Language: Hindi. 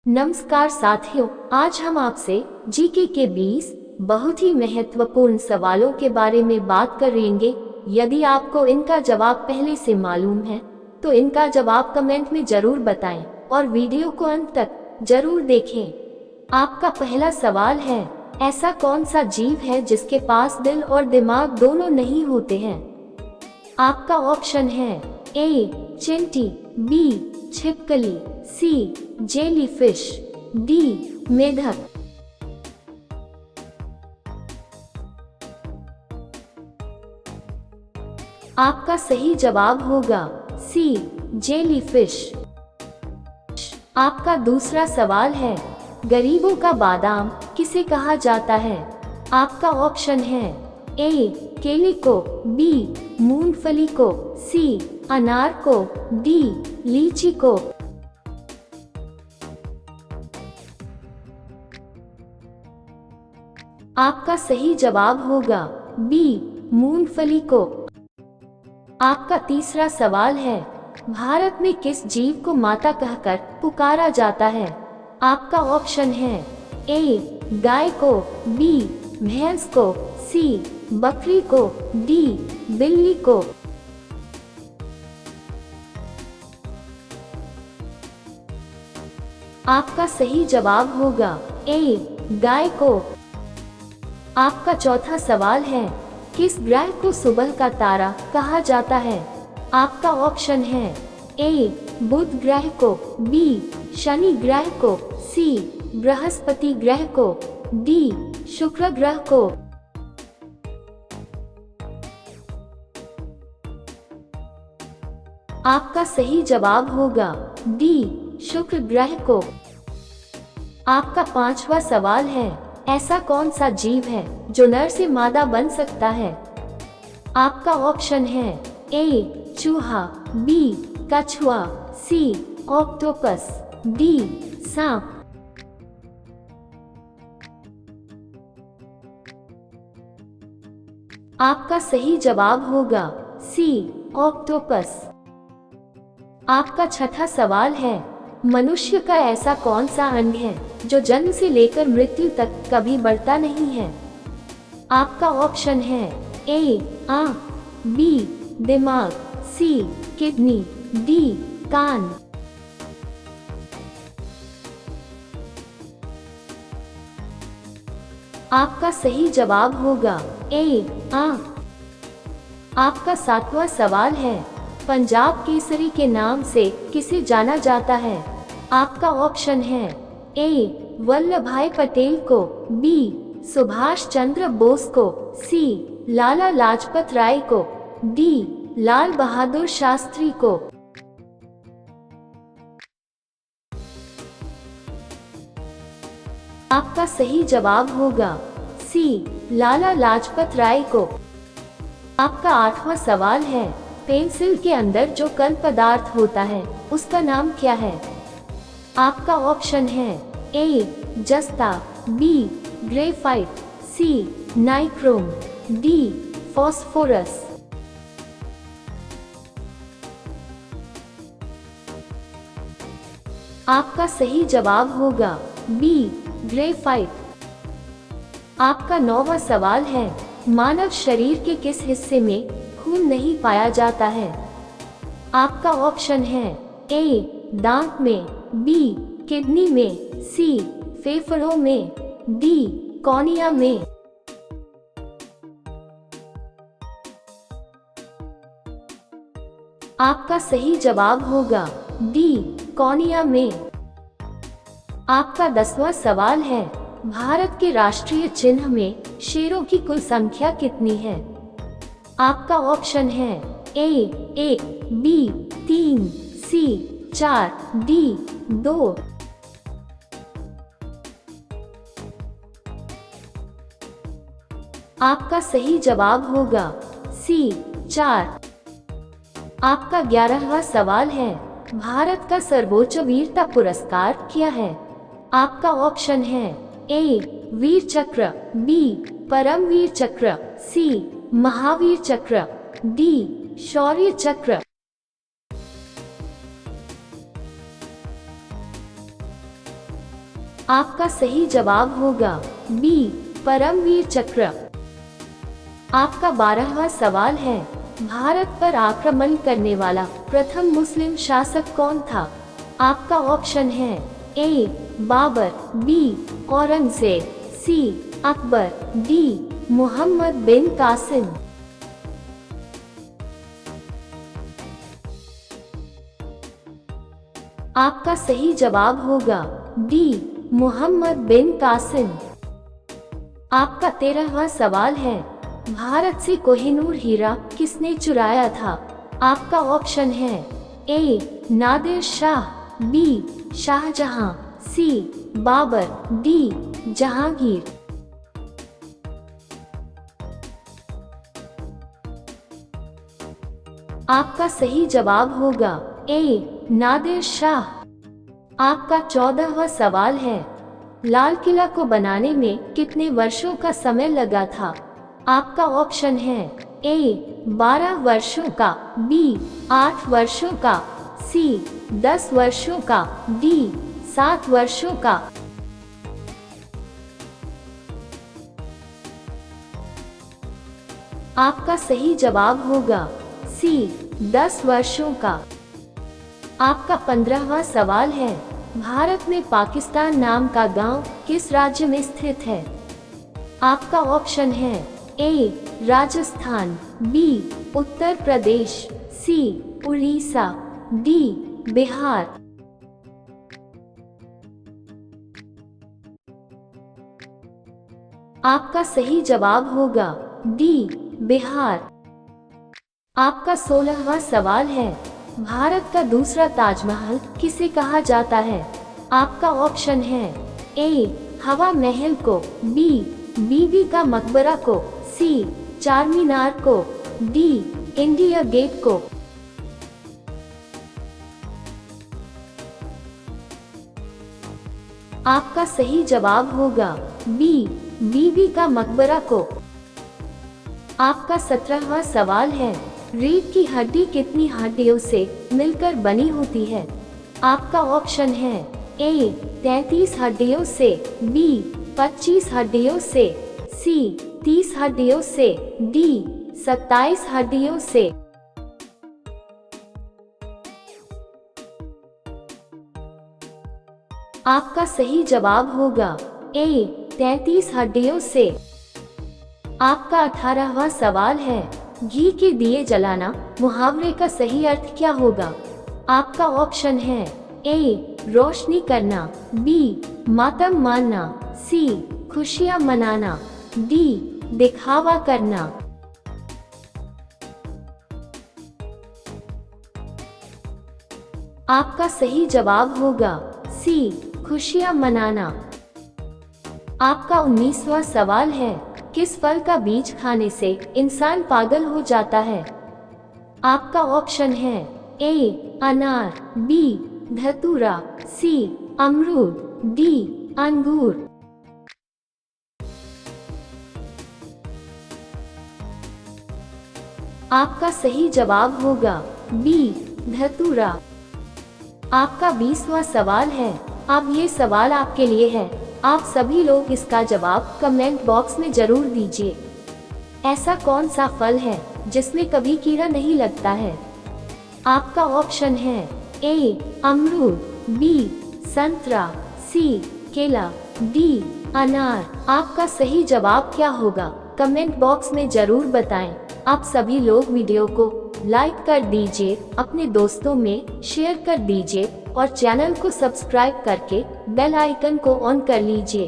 नमस्कार साथियों, आज हम आपसे जीके के 20 बहुत ही महत्वपूर्ण सवालों के बारे में बात करेंगे। यदि आपको इनका जवाब पहले से मालूम है तो इनका जवाब कमेंट में जरूर बताएं और वीडियो को अंत तक जरूर देखें। आपका पहला सवाल है, ऐसा कौन सा जीव है जिसके पास दिल और दिमाग दोनों नहीं होते हैं? आपका ऑप्शन है ए चींटी, बी छिपकली, सी जेलीफिश, डी मेढक। आपका सही जवाब होगा सी जेलीफिश। आपका दूसरा सवाल है, गरीबों का बादाम किसे कहा जाता है? आपका ऑप्शन है ए केले को, बी मूंगफली को, सी अनार को, डी लीची को। आपका सही जवाब होगा बी मूंगफली को। आपका तीसरा सवाल है, भारत में किस जीव को माता कहकर पुकारा जाता है? आपका ऑप्शन है ए गाय को, बी भैंस को, सी बकरी को, डी बिल्ली को। आपका सही जवाब होगा ए गाय को। आपका चौथा सवाल है, किस ग्रह को सुबह का तारा कहा जाता है? आपका ऑप्शन है ए बुध ग्रह को, बी शनि ग्रह को, सी बृहस्पति ग्रह को, डी शुक्र ग्रह को। आपका सही जवाब होगा डी शुक्र ग्रह को। आपका पांचवा सवाल है, ऐसा कौन सा जीव है जो नर से मादा बन सकता है? आपका ऑप्शन है ए चूहा, बी कछुआ, सी ऑक्टोपस, डी सांप। आपका सही जवाब होगा सी ऑक्टोपस। आपका छठा सवाल है, मनुष्य का ऐसा कौन सा अंग है जो जन्म से लेकर मृत्यु तक कभी बढ़ता नहीं है? आपका ऑप्शन है ए आंख, बी दिमाग, सी किडनी, डी कान। आपका सही जवाब होगा ए आंख। आपका सातवां सवाल है, पंजाब केसरी के नाम से किसे जाना जाता है? आपका ऑप्शन है ए वल्लभ भाई पटेल को, बी सुभाष चंद्र बोस को, सी लाला लाजपत राय को, डी लाल बहादुर शास्त्री को। आपका सही जवाब होगा सी लाला लाजपत राय को। आपका आठवां सवाल है, पेंसिल के अंदर जो कण पदार्थ होता है उसका नाम क्या है? आपका ऑप्शन है ए जस्ता, बी ग्रेफाइट, सी नाइक्रोम, डी फास्फोरस। आपका सही जवाब होगा बी ग्रेफाइट। आपका नौवां सवाल है, मानव शरीर के किस हिस्से में खून नहीं पाया जाता है? आपका ऑप्शन है ए दांत में, बी किडनी में, सी फेफड़ों में, डी कॉर्निया में। आपका सही जवाब होगा डी कॉर्निया में। आपका 10वां सवाल है, भारत के राष्ट्रीय चिन्ह में शेरों की कुल संख्या कितनी है? आपका ऑप्शन है ए 1, बी 3, सी 4, डी 2। आपका सही जवाब होगा सी 4। आपका 11वां सवाल है, भारत का सर्वोच्च वीरता पुरस्कार क्या है? आपका ऑप्शन है ए वीर चक्र, बी परमवीर चक्र, सी महावीर चक्र, डी शौर्य चक्र। आपका सही जवाब होगा बी, परमवीर चक्र। आपका 12वां सवाल है, भारत पर आक्रमण करने वाला प्रथम मुस्लिम शासक कौन था? आपका ऑप्शन है ए, बाबर, बी, औरंगजेब, सी, अकबर, डी, मोहम्मद बिन कासिम। आपका सही जवाब होगा डी, मोहम्मद बिन कासिम। आपका 13वां सवाल है, भारत से कोहिनूर हीरा किसने चुराया था? आपका ऑप्शन है ए, नादिर शाह, बी, शाहजहां, सी, बाबर, डी, जहांगीर। आपका सही जवाब होगा ए, नादिर शाह। आपका 14वां सवाल है, लाल किला को बनाने में कितने वर्षों का समय लगा था? आपका ऑप्शन है ए, 12 वर्षों का, बी, 8 वर्षों का, सी, 10 वर्षों का, डी, 7 वर्षों का। आपका सही जवाब होगा सी, 10 वर्षों का। आपका 15वां सवाल है, भारत में पाकिस्तान नाम का गांव किस राज्य में स्थित है? आपका ऑप्शन है ए, राजस्थान, बी, उत्तर प्रदेश, सी, उड़ीसा, डी, बिहार। आपका सही जवाब होगा डी, बिहार। आपका 16वां सवाल है, भारत का दूसरा ताजमहल किसे कहा जाता है? आपका ऑप्शन है ए, हवा महल को, बी, बीबी का मकबरा को, सी, चार मीनार को, डी, इंडिया गेट को। आपका सही जवाब होगा बी, बीबी का मकबरा को। आपका 17वां सवाल है, रीढ़ की हड्डी कितनी हड्डियों से मिलकर बनी होती है? आपका ऑप्शन है ए, 33 हड्डियों से, बी, 25 हड्डियों से, सी, 30 हड्डियों से, डी, 27 हड्डियों से। आपका सही जवाब होगा ए, 33 हड्डियों से। आपका 18वां सवाल है, घी के दिए जलाना मुहावरे का सही अर्थ क्या होगा? आपका ऑप्शन है ए, रोशनी करना, बी, मातम मानना, सी, खुशियां मनाना, डी, दिखावा करना। आपका सही जवाब होगा सी, खुशियां मनाना। आपका 19वां सवाल है, किस फल का बीज खाने से इंसान पागल हो जाता है? आपका ऑप्शन है ए, अनार, बी, धतूरा, सी, अमरूद, डी, अंगूर। आपका सही जवाब होगा बी, धतूरा। आपका 20वां सवाल है, अब ये सवाल आपके लिए है। आप सभी लोग इसका जवाब कमेंट बॉक्स में जरूर दीजिए। ऐसा कौन सा फल है जिसमें कभी कीड़ा नहीं लगता है? आपका ऑप्शन है ए, अमरूद, बी, संतरा, सी, केला, डी, अनार। आपका सही जवाब क्या होगा? कमेंट बॉक्स में जरूर बताएं। आप सभी लोग वीडियो को लाइक कर दीजिए, अपने दोस्तों में शेयर कर दीजिए और चैनल को सब्सक्राइब करके बेल आइकन को ऑन कर लीजिए।